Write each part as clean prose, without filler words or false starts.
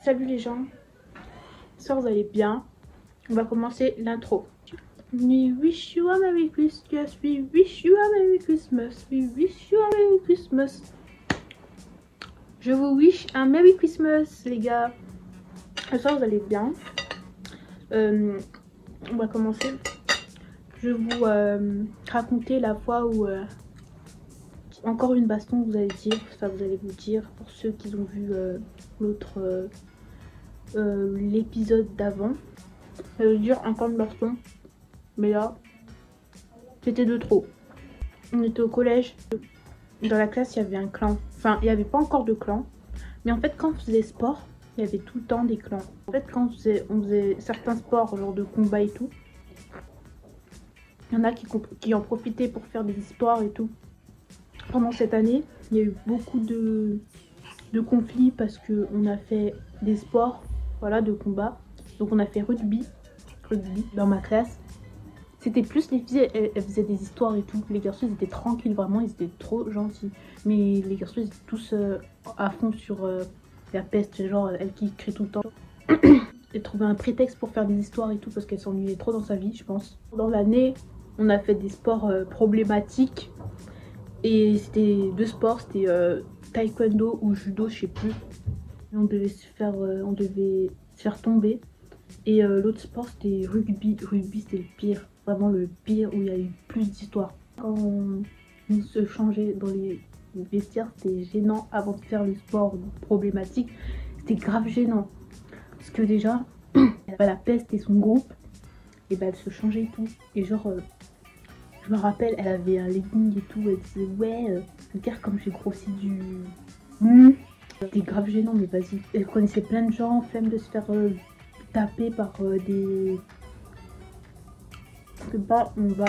Salut les gens, j'espère que vous allez bien. On va commencer l'intro. We wish you a Merry Christmas, we wish you a Merry Christmas, we wish you a Merry Christmas. Je vous wish un Merry Christmas les gars. J'espère que vous allez bien. On va commencer. Je vais vous raconter la fois où encore une baston, vous allez dire, ça vous allez vous dire pour ceux qui ont vu l'autre l'épisode d'avant. Ça veut dire encore une baston, mais là c'était de trop. On était au collège, dans la classe il y avait un clan, enfin il n'y avait pas encore de clan, mais en fait quand on faisait sport il y avait tout le temps des clans. En fait quand on faisait certains sports genre de combat et tout, il y en a qui en profitaient pour faire des histoires et tout. Pendant cette année il y a eu beaucoup de conflits parce que on a fait des sports, voilà, de combat. Donc on a fait rugby dans ma classe. C'était plus les filles, elles faisaient des histoires et tout. Les garçons ils étaient tranquilles, vraiment ils étaient trop gentils. Mais les garçons ils étaient tous à fond sur la peste, genre elle qui crie tout le temps. Elle trouvait un prétexte pour faire des histoires et tout parce qu'elle s'ennuyait trop dans sa vie, je pense. Dans l'année on a fait des sports problématiques. Et c'était deux sports, c'était taekwondo ou judo, je sais plus. Et on devait se faire tomber. Et l'autre sport c'était rugby. Rugby c'était le pire, vraiment le pire, où il y a eu plus d'histoires. Quand on se changeait dans les vestiaires, c'était gênant avant de faire le sport problématique. C'était grave gênant. Parce que déjà, la peste et son groupe, et ben elle se changeait et tout. Et genre, je me rappelle, elle avait un legging et tout, elle disait ouais, regarde comme j'ai grossi du... C'était grave gênant, mais vas-y. Elle connaissait plein de gens, flemme de se faire taper par des... Je sais pas, on va...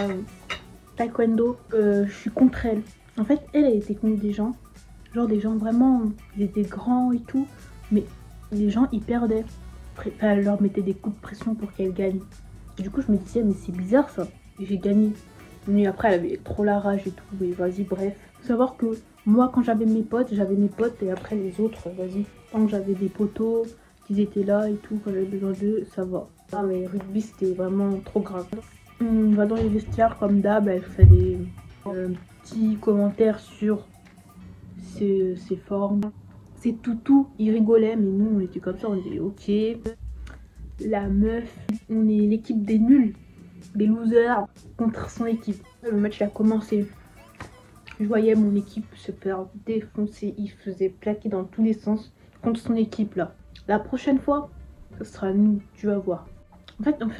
taekwondo, je suis contre elle. En fait, elle était contre des gens, genre des gens vraiment, ils étaient grands et tout, mais les gens, ils perdaient. Elle leur mettait des coups de pression pour qu'elle gagne. Et du coup, je me disais, mais c'est bizarre ça, et j'ai gagné. Mais après elle avait trop la rage et tout, mais vas-y, bref. Faut savoir que moi quand j'avais mes potes et après les autres, vas-y. Quand j'avais des potos, qu'ils étaient là et tout, quand j'avais besoin d'eux, ça va. Ah mais rugby c'était vraiment trop grave. On va dans les vestiaires comme d'hab, elle fait des petits commentaires sur ses formes. C'est toutou, il rigolait, mais nous on était comme ça, on disait ok. La meuf, on est l'équipe des nuls. Des losers contre son équipe. Le match a commencé. Je voyais mon équipe se faire défoncer. Il faisait plaquer dans tous les sens contre son équipe là. La prochaine fois, ce sera nous, tu vas voir.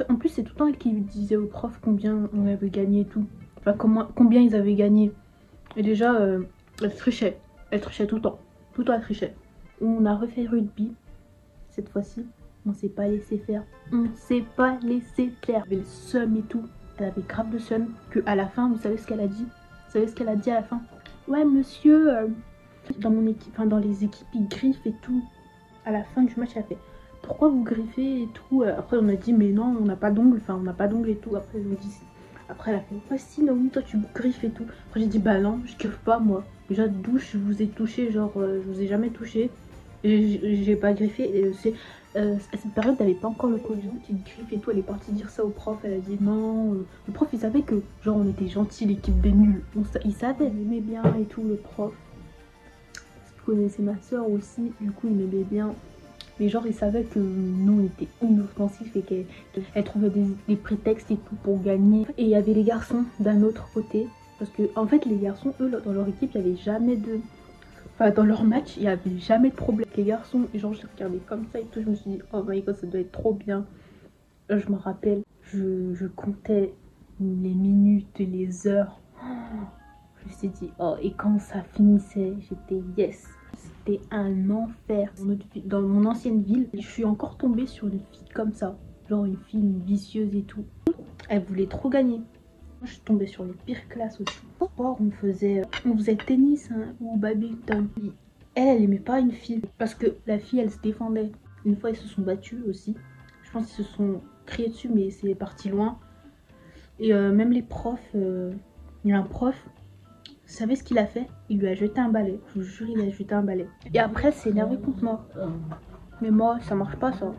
En plus, c'est tout le temps elle qui disait aux profs combien on avait gagné et tout. Enfin, combien ils avaient gagné. Et déjà, elle trichait. Elle trichait tout le temps. Tout le temps, elle trichait. On a refait rugby cette fois-ci. On s'est pas laissé faire. On s'est pas laissé faire. Elle avait le seum et tout. Elle avait grave le seum. Que à la fin, vous savez ce qu'elle a dit? Vous savez ce qu'elle a dit à la fin? Ouais, monsieur, dans mon équipe, enfin dans les équipes, ils griffent et tout. À la fin du match, elle a fait pourquoi vous griffez et tout. Après, on a dit mais non, on n'a pas d'ongles. Enfin, on n'a pas d'ongles et tout. Après, elle a fait ouais, si, non, toi tu griffes et tout. Après, j'ai dit bah non, je griffe pas moi. Déjà, douche, je vous ai touché, genre, je vous ai jamais touché. J'ai pas griffé. À cette période, t'avais pas encore le Covid qui griffe et tout. Elle est partie dire ça au prof. Elle a dit non. Le prof, il savait que genre on était gentils, l'équipe des nuls. Il savait, il aimait bien et tout, le prof. Parce qu'il connaissait ma soeur aussi. Du coup, il m'aimait bien. Mais genre, il savait que nous, on était inoffensifs et qu'elle trouvait des prétextes et tout pour gagner. Et il y avait les garçons d'un autre côté. Parce que, en fait, les garçons, eux, dans leur équipe, il n'y avait jamais de... Enfin, dans leur match, il n'y avait jamais de problème. Les garçons, genre, je les regardais comme ça et tout. Je me suis dit, oh my god, ça doit être trop bien. Là, je me rappelle, je comptais les minutes, les heures. Je me suis dit, oh, et quand ça finissait, j'étais yes. C'était un enfer. Dans mon ancienne ville, je suis encore tombée sur une fille comme ça. Genre, une fille vicieuse et tout. Elle voulait trop gagner. Je suis tombée sur les pires classes aussi. Or, on faisait tennis ou badminton. Elle aimait pas une fille parce que la fille, elle se défendait. Une fois, ils se sont battus aussi. Je pense qu'ils se sont criés dessus, mais c'est parti loin. Et même les profs, il y a un prof, vous savez ce qu'il a fait? Il lui a jeté un balai. Je vous jure, il a jeté un balai. Et après, c'est énervé contre moi. Mais moi, ça marche pas ça.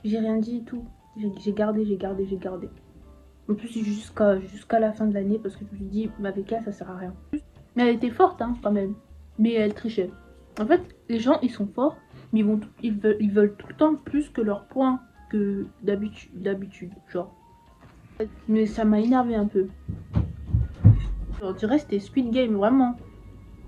J'ai rien dit et tout. J'ai gardé. En plus, jusqu'à la fin de l'année, parce que je me suis dit, avec elle, ça sert à rien. Mais elle était forte, hein, quand même. Mais elle trichait. En fait, les gens, ils sont forts, mais ils veulent tout le temps plus que leurs points que d'habitude, genre. Mais ça m'a énervé un peu. On dirait que c'était Squid Game, vraiment.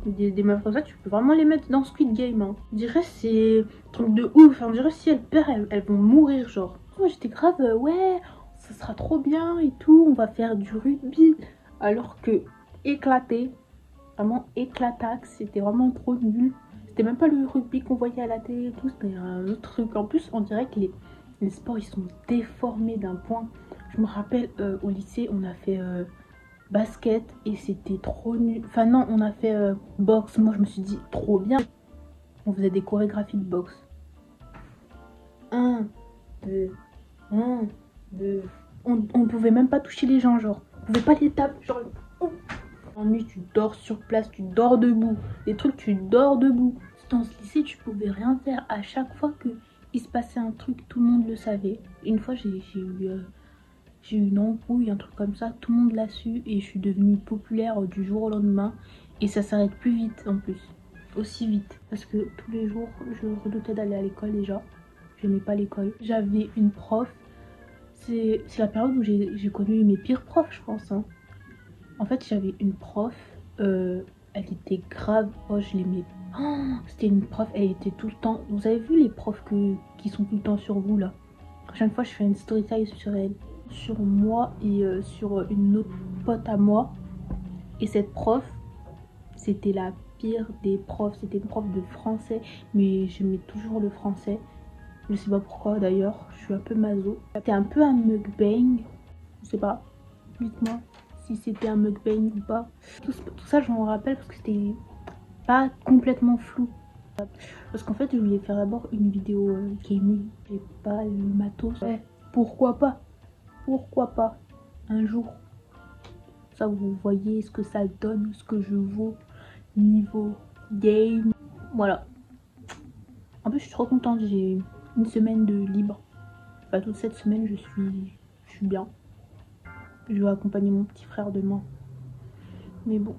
Des meufs comme ça, tu peux vraiment les mettre dans Squid Game. Hein. On dirait c'est un truc de ouf. On dirait si elles perdent, elles vont mourir, genre. Moi, j'étais grave, ouais, ça sera trop bien et tout. On va faire du rugby. Alors que éclaté, vraiment éclatax, c'était vraiment trop nul. C'était même pas le rugby qu'on voyait à la télé et tout, c'était un autre truc. En plus, on dirait que les sports, ils sont déformés d'un point. Je me rappelle, au lycée, on a fait basket et c'était trop nul. Enfin non, on a fait boxe. Moi, je me suis dit, trop bien. On faisait des chorégraphies de boxe. 1, 2, 1, 2. On pouvait même pas toucher les gens, genre. On pouvait pas les taper, genre. En nuit, tu dors sur place, tu dors debout. Les trucs, tu dors debout. Dans ce lycée, tu pouvais rien faire. À chaque fois qu'il se passait un truc, tout le monde le savait. Une fois, j'ai eu une embrouille, un truc comme ça. Tout le monde l'a su et je suis devenue populaire du jour au lendemain. Et ça s'arrête plus vite en plus. Aussi vite. Parce que tous les jours, je redoutais d'aller à l'école déjà. J'aimais pas l'école. J'avais une prof. C'est la période où j'ai connu mes pires profs, je pense. Hein. En fait, j'avais une prof, elle était grave, oh je l'aimais. Oh, c'était une prof, elle était tout le temps. Vous avez vu les profs qui sont tout le temps sur vous là? La prochaine fois, je fais une story time sur elle, sur moi et sur une autre pote à moi. Et cette prof, c'était la pire des profs. C'était une prof de français, mais j'aimais toujours le français. Je sais pas pourquoi d'ailleurs, je suis un peu maso. C'était un peu un mukbang, je sais pas, dites-moi si c'était un mukbang ou pas. Tout ça, je m'en rappelle parce que c'était pas complètement flou. Parce qu'en fait, je voulais faire d'abord une vidéo gaming. J'ai pas le matos. Ouais, pourquoi pas? Pourquoi pas? Un jour. Ça, vous voyez ce que ça donne, ce que je vaux niveau game. Voilà. En plus, je suis trop contente. J'ai une semaine de libre. Enfin, toute cette semaine, je suis bien. Je vais accompagner mon petit frère demain. Mais bon.